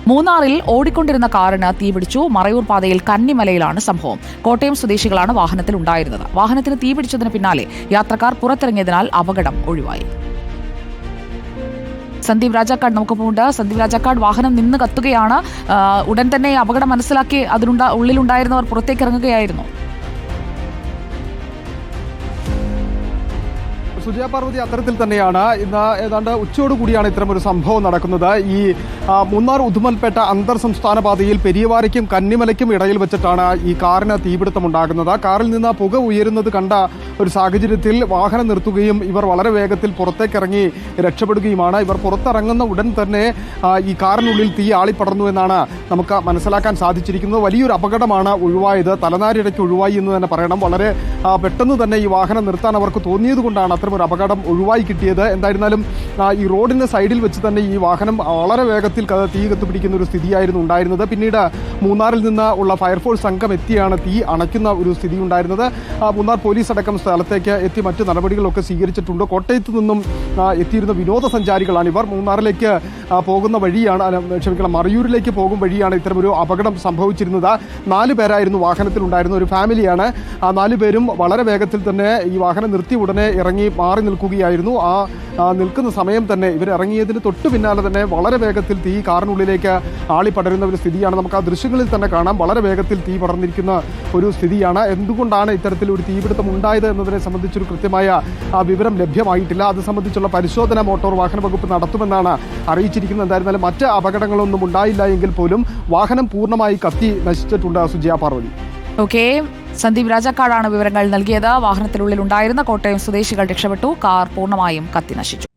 മൂന്നാറിൽ ഓടിക്കൊണ്ടിരുന്ന കാറിന് തീപിടിച്ചു. മറയൂർ പാതയിൽ കന്നിമലയിലാണ് സംഭവം. കോട്ടയം സ്വദേശികളാണ് വാഹനത്തിൽ ഉണ്ടായിരുന്നത്. വാഹനത്തിന് തീപിടിച്ചതിന് പിന്നാലെ യാത്രക്കാർ പുറത്തിറങ്ങിയതിനാൽ അപകടം ഒഴിവായി. സന്ദീപ് രാജാക്കാട് നമുക്കൊപ്പമുണ്ട്. സന്ദീപ് രാജാക്കാട്, വാഹനം നിന്ന് കത്തുകയാണ്. ഉടൻ തന്നെ അപകടം മനസ്സിലാക്കി ഉള്ളിലുണ്ടായിരുന്നവർ പുറത്തേക്ക് ഇറങ്ങുകയായിരുന്നു. സുജയ പാർവതി, അത്തരത്തിൽ തന്നെയാണ്. ഇന്ന് ഏതാണ്ട് ഉച്ചയോടുകൂടിയാണ് ഇത്തരമൊരു സംഭവം നടക്കുന്നത്. ഈ മൂന്നാർ ഉദുമൽപേട്ട അന്തർ സംസ്ഥാന പാതയിൽ പെരിയവാരയ്ക്കും കന്നിമലയ്ക്കും ഇടയിൽ വെച്ചിട്ടാണ് ഈ കാറിന് തീപിടുത്തമുണ്ടാകുന്നത്. കാറിൽ നിന്ന് പുക ഉയരുന്നത് കണ്ട ഒരു സാഹചര്യത്തിൽ വാഹനം നിർത്തുകയും ഇവർ വളരെ വേഗത്തിൽ പുറത്തേക്കിറങ്ങി രക്ഷപ്പെടുകയുമാണ്. ഇവർ പുറത്തിറങ്ങുന്ന ഉടൻ തന്നെ ഈ കാറിനുള്ളിൽ തീ ആളിപ്പടർന്നു എന്നാണ് നമുക്ക് മനസ്സിലാക്കാൻ സാധിച്ചിരിക്കുന്നത്. വലിയൊരു അപകടമാണ് ഒഴിവായത്. തലനാരിഴയ്ക്ക് ഒഴിവായി എന്ന് തന്നെ പറയണം. വളരെ പെട്ടെന്ന് തന്നെ ഈ വാഹനം നിർത്താൻ അവർക്ക് തോന്നിയത് കൊണ്ടാണ് അത്തരം ഒരു അപകടം ഒഴിവായി കിട്ടിയത്. എന്തായിരുന്നാലും ഈ റോഡിന് സൈഡിൽ വെച്ച് തന്നെ ഈ വാഹനം വളരെ വേഗത്തിൽ തീ കത്തുപിടിക്കുന്ന ഒരു സ്ഥിതിയായിരുന്നു ഉണ്ടായിരുന്നത്. പിന്നീട് മൂന്നാറിൽ നിന്ന് ഉള്ള ഫയർഫോഴ്സ് സംഘം എത്തിയാണ് തീ അണയ്ക്കുന്ന ഒരു സ്ഥിതി ഉണ്ടായിരുന്നത്. മൂന്നാർ പോലീസ് അടക്കം സ്ഥലത്തേക്ക് എത്തി മറ്റ് നടപടികളൊക്കെ സ്വീകരിച്ചിട്ടുണ്ട്. കോട്ടയത്ത് നിന്നും എത്തിയിരുന്ന വിനോദസഞ്ചാരികളാണ് ഇവർ. മൂന്നാറിലേക്ക് പോകുന്ന വഴിയാണ്, മറയൂരിലേക്ക് പോകും വഴിയാണ് ഇത്തരമൊരു അപകടം സംഭവിച്ചിരുന്നത്. 4 പേരായിരുന്നു വാഹനത്തിലുണ്ടായിരുന്ന ഒരു ഫാമിലിയാണ്. ആ 4 പേരും വളരെ വേഗത്തിൽ തന്നെ ഈ വാഹനം നിർത്തി ഉടനെ ഇറങ്ങി മാറി നിൽക്കുകയായിരുന്നു. നിൽക്കുന്ന സമയം തന്നെ ഇവർ ഇറങ്ങിയതിന് തൊട്ടു പിന്നാലെ തന്നെ വളരെ വേഗത്തിൽ തീ കാറിനുള്ളിലേക്ക് ആളിപ്പടരുന്ന ഒരു സ്ഥിതിയാണ്. നമുക്ക് ആ ദൃശ്യങ്ങളിൽ തന്നെ കാണാം. വളരെ വേഗത്തിൽ തീ പടർന്നിരിക്കുന്ന ഒരു സ്ഥിതിയാണ്. എന്തുകൊണ്ടാണ് ഇത്തരത്തിൽ ഒരു തീപിടുത്തം ഉണ്ടായത് എന്നതിനെ സംബന്ധിച്ചൊരു കൃത്യമായ വിവരം ലഭ്യമായിട്ടില്ല. അത് സംബന്ധിച്ചുള്ള പരിശോധന മോട്ടോർ വാഹന വകുപ്പ് നടത്തുമെന്നാണ് അറിയിച്ചിരിക്കുന്നത്. എന്തായിരുന്നാലും മറ്റ് അപകടങ്ങളൊന്നും ഉണ്ടായില്ല എങ്കിൽ പോലും വാഹനം പൂർണ്ണമായി കത്തി നശിച്ചിട്ടുണ്ട്. സുജയ പാർവതി. ഓക്കെ, സന്ദീപ് രാജാക്കാടാണ് വിവരങ്ങൾ നൽകിയത്. വാഹനത്തിനുള്ളിൽ ഉണ്ടായിരുന്ന കോട്ടയം സ്വദേശികൾ രക്ഷപ്പെട്ടു. കാർ പൂർണ്ണമായും കത്തി നശിച്ചു.